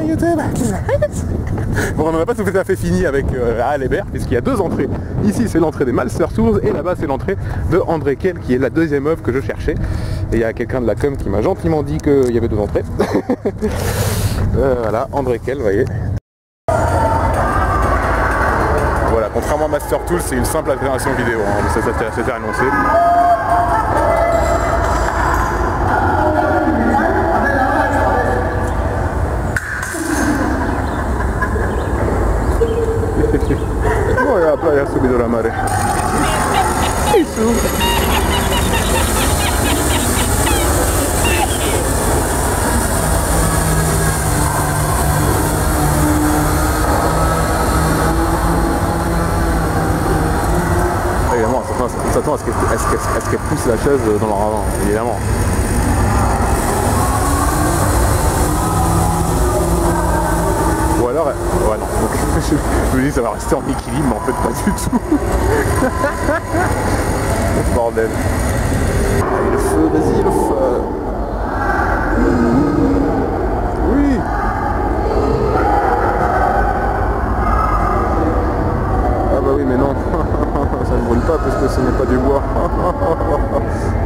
YouTube. Bon, on n'en a pas tout à fait fini avec Alébert, puisqu'il y a deux entrées. Ici c'est l'entrée des Malster Tours et là-bas c'est l'entrée de André Kell, qui est la deuxième œuvre que je cherchais. Et il y a quelqu'un de la com qui m'a gentiment dit qu'il y avait deux entrées. Voilà, André Kell, vous voyez. Voilà, contrairement à Master Tools, c'est une simple altération vidéo, hein, ça s'était annoncé. Voy a la playa subido la mare. Évidemment, on s'attend à ce qu'elle pousse la chaise dans leur avant, évidemment. Ou alors, ouais non, donc, je me dis ça va rester en équilibre, mais en fait pas du tout. Bordel. Allez, le feu, vas-y, le feu. Oui. Ah bah oui, mais non. Ça ne brûle pas parce que ce n'est pas du bois.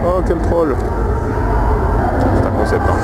Oh, quel troll. C'est un concept, hein.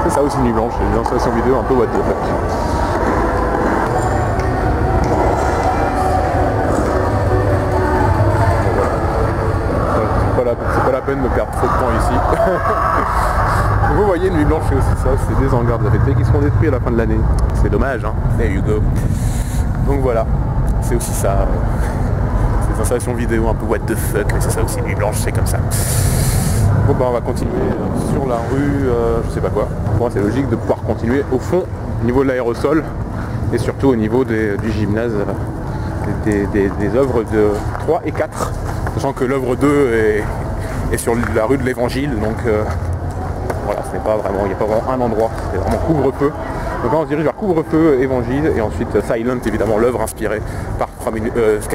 C'est ça aussi, Nuit Blanche, une installation vidéo un peu what the fuck. C'est pas la peine de perdre trop de temps ici. Vous voyez, Nuit Blanche c'est aussi ça, c'est des hangars de RT qui seront détruits à la fin de l'année. C'est dommage, hein. There you go. Donc voilà, c'est aussi ça. Ces installations vidéo un peu what the fuck, mais c'est ça aussi, Nuit Blanche, c'est comme ça. Bon bah on va continuer sur la rue, je sais pas quoi. Pour moi c'est logique de pouvoir continuer au fond, au niveau de l'aérosol, et surtout au niveau du gymnase, des œuvres de 3 et 4. Sachant que l'œuvre 2 est sur la rue de l'Évangile, donc voilà, ce n'est pas vraiment, il n'y a pas vraiment un endroit, c'est vraiment couvre-feu. Donc là on se dirige vers couvre-feu, Évangile, et ensuite Silent, évidemment l'œuvre inspirée par 4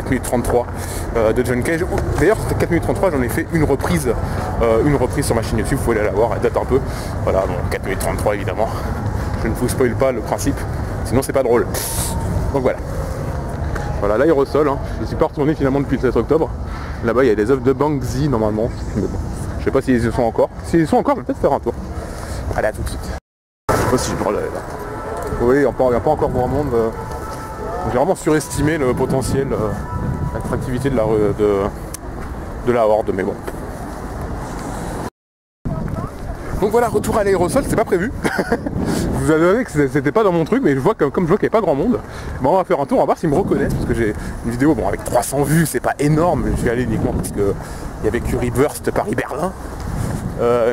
minutes 33 de John Cage. D'ailleurs c'était 4 minutes 33, j'en ai fait une reprise sur ma chaîne YouTube, vous pouvez aller la voir, elle date un peu. Voilà, bon, 4 minutes 33 évidemment, je ne vous spoil pas le principe, sinon c'est pas drôle. Donc voilà. Voilà l'aérosol, hein. Je ne suis pas retourné finalement depuis le 7 octobre. Là-bas il y a des œuvres de Banksy normalement, mais bon, je sais pas s'ils y sont encore. S'ils y sont encore, je vais peut-être faire un tour. Allez, à tout de suite. Je sais pas si je me relève. Oui, il n'y a pas encore grand monde. J'ai vraiment surestimé le potentiel, l'attractivité de la Horde, mais bon. Donc voilà, retour à l'aérosol, c'est pas prévu. Je vous avouez que c'était pas dans mon truc, mais je vois comme je vois qu'il n'y a pas grand monde. Bon, on va faire un tour, on va voir s'ils me reconnaissent, parce que j'ai une vidéo, bon, avec 300 vues, c'est pas énorme, mais je vais aller uniquement parce que il y avait Curry Burst Paris-Berlin.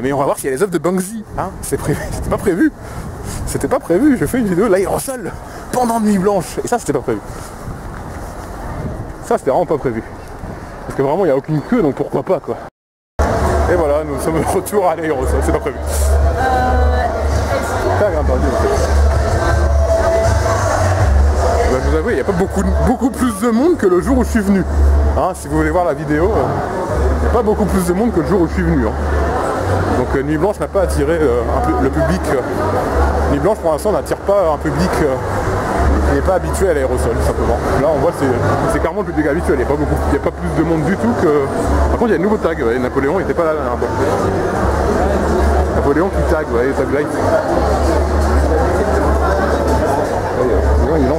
Mais on va voir s'il y a les œuvres de Banksy, hein, c'était pas prévu. C'était pas prévu, je fais une vidéo l'aérosol pendant Nuit Blanche, et ça c'était pas prévu. Ça c'était vraiment pas prévu. Parce que vraiment il n'y a aucune queue, donc pourquoi pas quoi. Et voilà, nous sommes de retour à l'aérosol, c'est pas prévu. Bah, je vous avoue, il n'y a pas beaucoup plus de monde que le jour où je suis venu. Hein, si vous voulez voir la vidéo, il n'y a pas beaucoup plus de monde que le jour où je suis venu. Hein. Donc Nuit Blanche n'a pas attiré le public. Nuit Blanche pour l'instant n'attire pas un public qui n'est pas habitué à l'aérosol tout simplement. Là on voit c'est clairement le public habituel, il n'y a pas plus de monde du tout que... Par contre il y a un nouveau tag, ouais. Napoléon n'était pas là la dernière fois. Napoléon qui tag, ouais, tag light.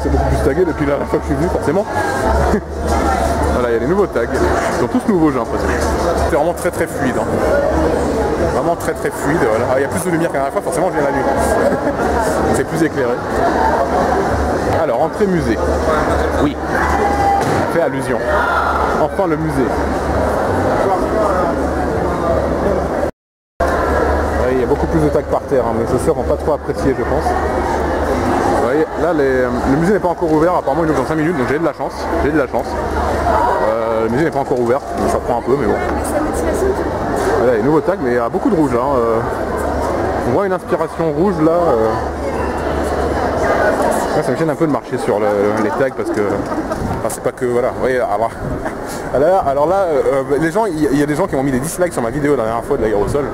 C'est beaucoup plus tagué depuis la fois que je suis venu forcément. Voilà, il y a des nouveaux tags. Ils sont tous nouveaux j'ai l'impression. C'est vraiment très très fluide. Hein. Vraiment très très fluide. Voilà. Ah, il y a plus de lumière qu'à la dernière fois, forcément je viens la nuit. C'est plus éclairé. Alors, entrée musée. Oui. Ça fait allusion. Enfin le musée. Ouais, il y a beaucoup plus de tags par terre, hein, mais ce seront pas trop appréciés je pense. Vous voyez, là le musée n'est pas encore ouvert, apparemment il ouvre dans 5 minutes, donc j'ai de la chance. Le musée n'est pas encore ouvert, donc ça prend un peu, mais bon. Voilà, les nouveaux tags, mais il y a beaucoup de rouge là. On voit une inspiration rouge là. Ça me gêne un peu de marcher sur les tags parce que... Enfin, c'est pas que... Voilà, vous voyez, Alors là, les gens, il y a des gens qui ont mis des dislikes sur ma vidéo la dernière fois de l'aérosol.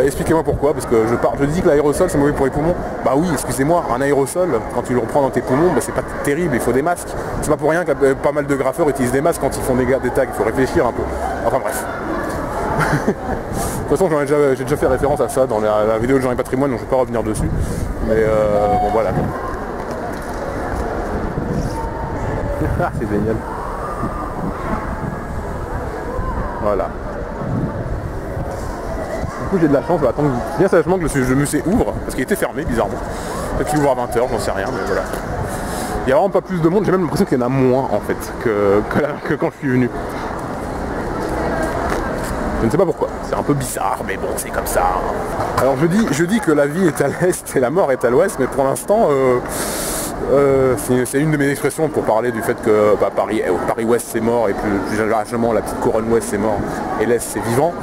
Expliquez-moi pourquoi, parce que je dis que l'aérosol c'est mauvais pour les poumons. Bah oui, excusez-moi, un aérosol, quand tu le reprends dans tes poumons, bah, c'est pas terrible, il faut des masques. C'est pas pour rien que pas mal de graffeurs utilisent des masques quand ils font des tags, il faut réfléchir un peu. Enfin bref. De toute façon, j'ai déjà fait référence à ça dans la vidéo de Jean et Patrimoine, donc je ne vais pas revenir dessus. Mais bon voilà. C'est génial. Voilà. Du coup j'ai de la chance, je vais attendre bien sagement que le musée ouvre, parce qu'il était fermé bizarrement. Peut-être qu'il ouvre à 20h, j'en sais rien, mais voilà. Il n'y a vraiment pas plus de monde, j'ai même l'impression qu'il y en a moins en fait que quand je suis venu. Je ne sais pas pourquoi, c'est un peu bizarre, mais bon, c'est comme ça. Alors je dis que la vie est à l'est et la mort est à l'ouest, mais pour l'instant, c'est une de mes expressions pour parler du fait que bah, Paris-Ouest c'est mort, et plus largement la petite couronne ouest c'est mort, et l'est c'est vivant.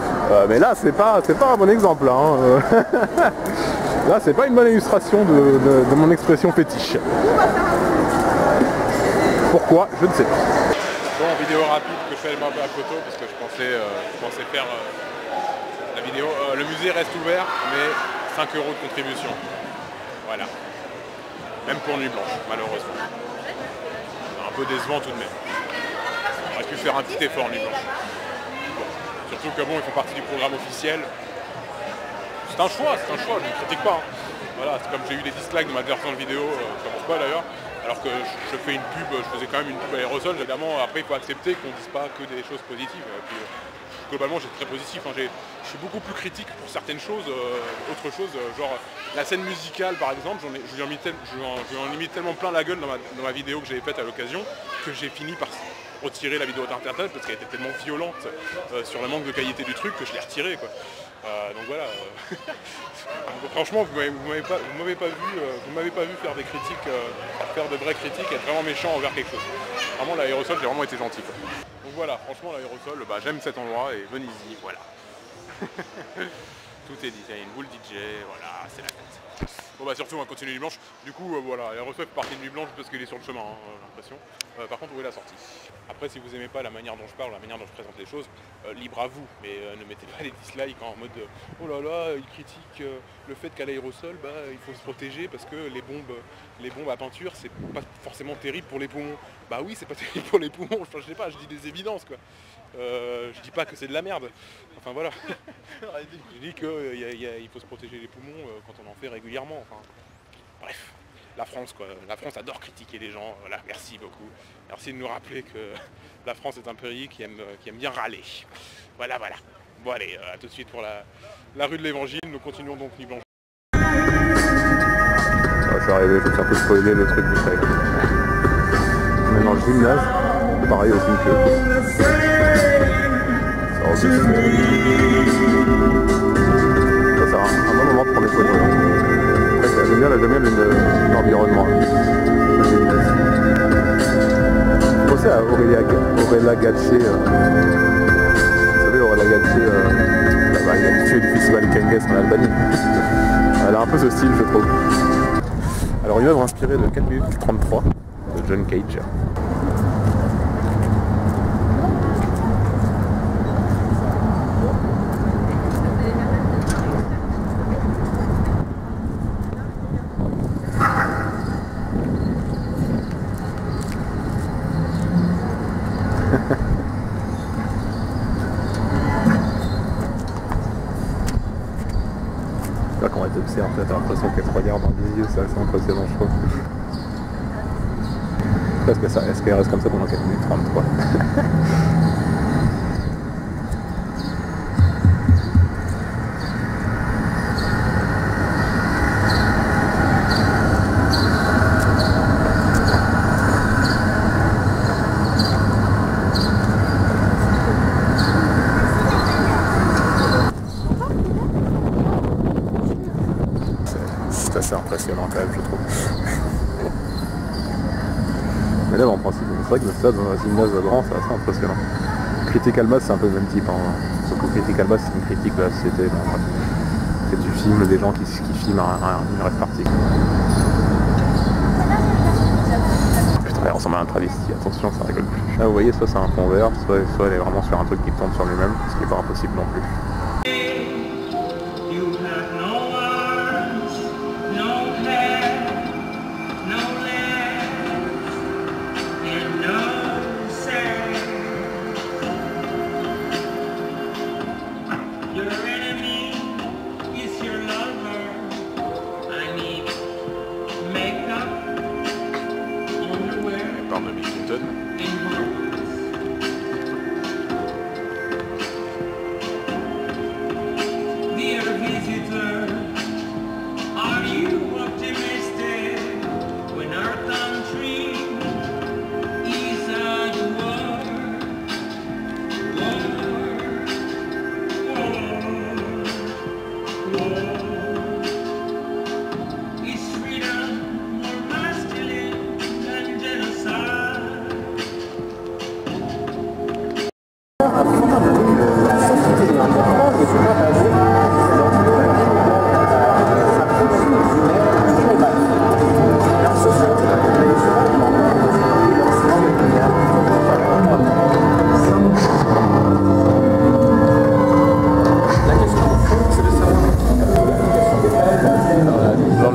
Mais là, c'est pas un bon exemple. Hein. Là, c'est pas une bonne illustration de mon expression fétiche. Pourquoi? Je ne sais pas. Bon, vidéo rapide que je fais un peu à photo parce que je pensais faire la vidéo. Le musée reste ouvert, mais 5 € de contribution. Voilà. Même pour Nuit Blanche, malheureusement. Un peu décevant tout de même. On aurait pu faire un petit effort Nuit Blanche. Bon. Surtout que bon, ils font partie du programme officiel. C'est un choix, je ne critique pas. Hein. Voilà, c'est comme j'ai eu des dislikes de ma version de vidéo, ça commence pas d'ailleurs. Alors que je fais une pub, je faisais quand même une pub aérosol, évidemment après il faut accepter qu'on ne dise pas que des choses positives. Puis, globalement j'ai très positif, hein. Je suis beaucoup plus critique pour certaines choses, autre chose, genre la scène musicale par exemple, je lui en ai mis tellement plein la gueule dans ma vidéo que j'avais faite à l'occasion, que j'ai fini par retirer la vidéo d'internet parce qu'elle était tellement violente sur le manque de qualité du truc que je l'ai retirée quoi. Donc voilà. Franchement, vous m'avez pas vu faire des critiques, faire de vraies critiques, être vraiment méchant envers quelque chose. Vraiment l'aérosol, j'ai vraiment été gentil quoi. Donc voilà, franchement l'aérosol, bah, j'aime cet endroit et venez-y, voilà. Tout est dit, il y a une boule DJ, voilà, c'est la fête. Bon bah surtout on va continuer Nuit Blanche. Du coup voilà, l'aérosol fait partie de Nuit Blanche parce qu'il est sur le chemin, hein, j'ai l'impression. Par contre où est la sortie? Après si vous aimez pas la manière dont je parle, la manière dont je présente les choses, libre à vous, mais ne mettez pas des dislikes en mode oh là là, il critique le fait qu'à l'aérosol, bah, il faut se protéger parce que les bombes à peinture c'est pas forcément terrible pour les poumons. Bah oui c'est pas terrible pour les poumons, enfin, je sais pas, je dis des évidences quoi. Je dis pas que c'est de la merde, enfin voilà. Je dis qu'il faut se protéger les poumons quand on en fait régulièrement, enfin bref. La France quoi, la France adore critiquer les gens, voilà, merci beaucoup. Merci de nous rappeler que la France est un pays qui aime bien râler. Voilà. Bon allez, à tout de suite pour la rue de l'Évangile, nous continuons donc Nuit Blanche. Je suis arrivé, je vais un peu spoiler le truc du trek. On est dans le gymnase, pareil aussi que... Ça sert un bon moment de prendre des photos. J'aime bien l'environnement. Je pensais à Aurélia Gatché. Vous savez, Aurélia Gatché, la habituée du festival Kenges en Albanie. Elle a un peu ce style, je trouve. Alors, une œuvre inspirée de 4 minutes 33 de John Cage. Là quand elle t'observe, t'as l'impression qu'elle te regarde dans les yeux, c'est assez impressionnant je trouve. Est-ce qu'elle reste comme ça pendant 4 minutes 33? C'est assez impressionnant quand même je trouve. Mais là en principe, c'est vrai que le stade dans un gymnase grand c'est assez impressionnant. Critical Mass c'est un peu le même type, hein. Sauf que Critical Mass c'est une critique de la société. Bon, c'est du film, des gens qui filment une rêve partie. Putain, ressemble à un travesti, attention, ça rigole plus. Là vous voyez, soit c'est un fond vert, soit elle est vraiment sur un truc qui tourne sur lui-même, ce qui n'est pas impossible non plus.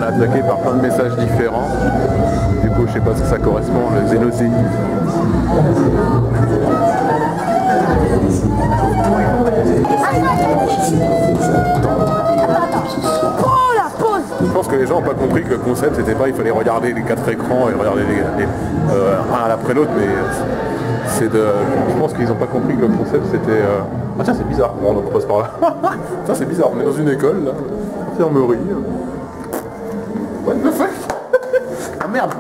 Attaqué par plein de messages différents. Du coup, je sais pas ce que ça correspond, le xénoséisme. Je pense que les gens n'ont pas compris que le concept c'était pas il fallait regarder les 4 écrans et regarder un après l'autre, mais c'est de. Je pense qu'ils n'ont pas compris que le concept c'était. Ah tiens, c'est bizarre, bon, on passe par là. Ça c'est bizarre, on est dans une école là, infirmerie. What the fuck. Ah merde.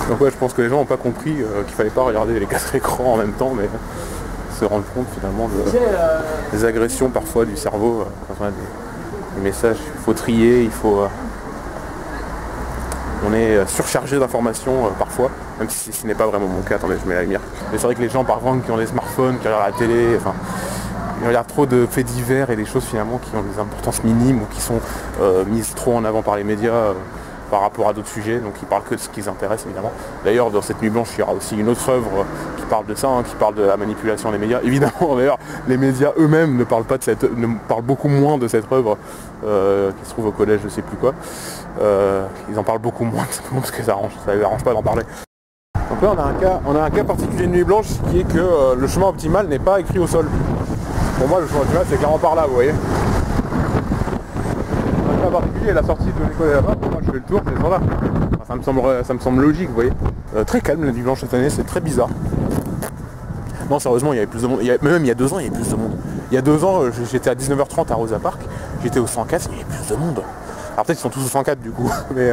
Donc ouais, je pense que les gens n'ont pas compris qu'il fallait pas regarder les 4 écrans en même temps, mais se rendre compte finalement des agressions parfois du cerveau quand on a des messages. Il faut trier, il faut... on est surchargé d'informations parfois, même si ce n'est pas vraiment mon cas. Attendez, je mets la lumière. Mais c'est vrai que les gens parfois qui ont des smartphones, qui regardent la télé, enfin... Il regarde trop de faits divers et des choses finalement qui ont des importances minimes ou qui sont mises trop en avant par les médias par rapport à d'autres sujets, donc ils parlent que de ce qui les intéresse évidemment. D'ailleurs dans cette nuit blanche il y aura aussi une autre œuvre qui parle de ça, qui parle de la manipulation des médias. Évidemment d'ailleurs les médias eux-mêmes ne parlent beaucoup moins de cette œuvre qui se trouve au collège je sais plus quoi. Ils en parlent beaucoup moins parce que ça les arrange pas d'en parler. Donc là on a un cas particulier de nuit blanche qui est que le chemin optimal n'est pas écrit au sol. Pour moi le chemin optimal c'est clairement par là, vous voyez. En particulier la sortie de l'école là-bas, pour moi je fais le tour, je descends là. Enfin, ça me semble logique, vous voyez. Très calme la nuit blanche cette année, c'est très bizarre. Non sérieusement il y avait plus de monde, même il y a 2 ans il y avait plus de monde. Il y a 2 ans j'étais à 19h30 à Rosa Park, j'étais au 104, il y avait plus de monde. Alors peut-être qu'ils sont tous au 104 du coup, mais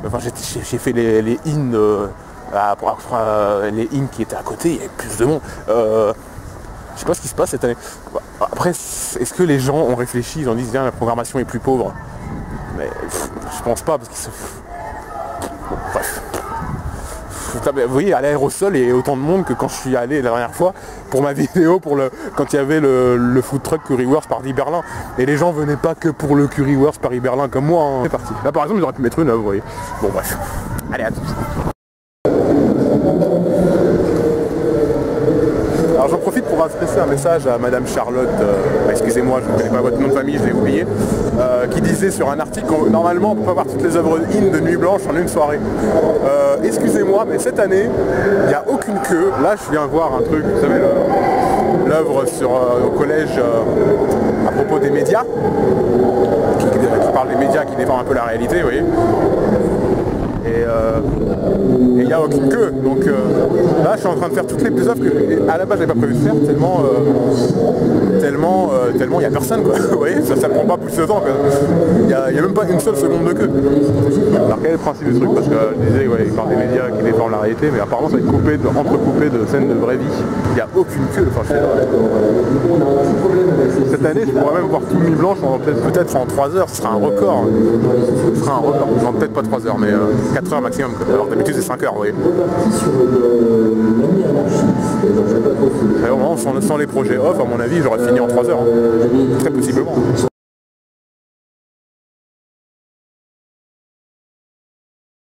enfin j'ai fait les in les in qui étaient à côté, il y avait plus de monde. Je sais pas ce qui se passe cette année. Après, est-ce que les gens ont réfléchi, ils ont dit tiens la programmation est plus pauvre. Mais je pense pas parce qu'ils se... Bon, bref. Vous voyez, à l'aérosol il y a autant de monde que quand je suis allé la dernière fois pour ma vidéo, quand il y avait le food truck Currywurst Paris-Berlin. Et les gens venaient pas que pour le Currywurst Paris-Berlin comme moi. Hein. C'est parti. Là par exemple ils auraient pu mettre une là, vous voyez. Bon bref. Allez à tous. Alors j'en profite pour adresser un message à Madame Charlotte, excusez-moi je ne connais pas votre nom de famille, je l'ai oublié, qui disait sur un article que normalement on peut pas voir toutes les œuvres in de Nuit Blanche en une soirée. Excusez-moi mais cette année il n'y a aucune queue. Là je viens voir un truc, vous savez l'œuvre au collège à propos des médias, qui parle des médias qui défendent un peu la réalité, vous voyez. Et il n'y a aucune queue, donc là je suis en train de faire toutes les plus œuvres que à la base j'avais pas prévu de faire tellement il n'y a personne quoi, vous voyez, ça ne prend pas plus de temps, il n'y a même pas une seule seconde de queue. Alors quel est le principe du truc, parce que je disais ouais, il parle des médias qui défendent la réalité, mais apparemment ça va être entrecoupé de scènes de vraie vie, il n'y a aucune queue, enfin je sais pas. Cette année je pourrais même voir tout Nuit Blanche peut-être en 3 heures, ce sera un record. Ce sera un record, non peut-être pas 3 heures mais 4 heures maximum, alors d'habitude c'est 5 heures, vous voyez. Vraiment, sans les projets off, à mon avis, j'aurais fini en 3 heures, hein. Très possiblement.